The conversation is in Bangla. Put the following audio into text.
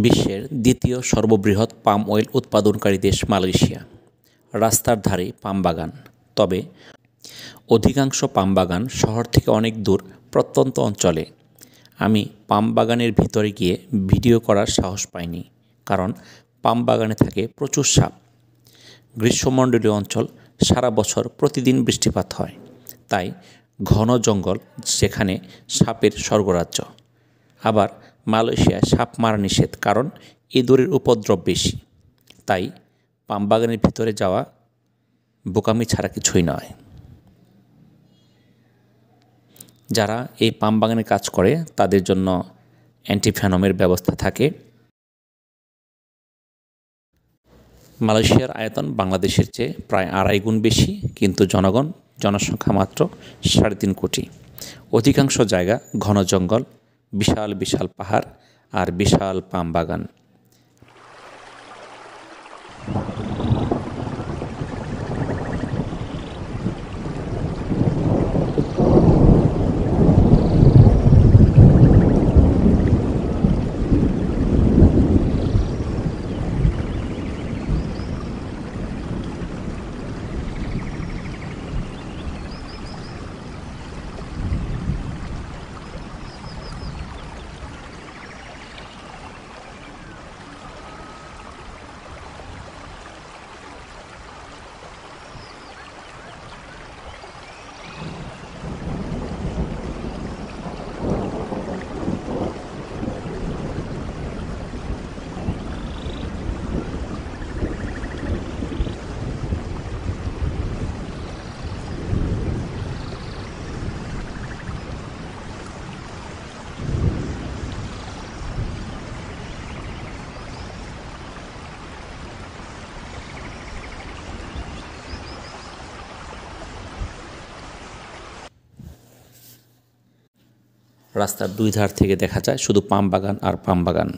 বিশ্বের দ্বিতীয় সর্ববৃহৎ পাম অয়েল উৎপাদনকারী দেশ মালয়েশিয়া। রাস্তার ধারে পাম বাগান, তবে অধিকাংশ পাম বাগান শহর থেকে অনেক দূর প্রত্যন্ত অঞ্চলে। আমি পাম বাগানের ভিতরে গিয়ে ভিডিও করার সাহস পাইনি, কারণ পাম বাগানে থাকে প্রচুর সাপ। গ্রীষ্মমণ্ডলীয় অঞ্চল, সারা বছর প্রতিদিন বৃষ্টিপাত হয়, তাই ঘন জঙ্গল, যেখানে সাপের স্বর্গরাজ্য। আবার মালয়েশিয়ায় সাপ মারা নিষেধ, কারণ ইঁদুরের উপদ্রব বেশি। তাই পাম বাগানের ভিতরে যাওয়া বোকামি ছাড়া কিছুই নয়। যারা এই পাম বাগানে কাজ করে তাদের জন্য অ্যান্টিভেনমের ব্যবস্থা থাকে। মালয়েশিয়ার আয়তন বাংলাদেশের চেয়ে প্রায় 2.5 গুণ বেশি, কিন্তু জনসংখ্যা মাত্র 3.5 কোটি। অধিকাংশ জায়গা ঘন জঙ্গল, বিশাল বিশাল পাহাড় আর বিশাল পাম বাগান। রাস্তার দুই ধার থেকে দেখা যায় শুধু পাম বাগান আর পাম বাগান।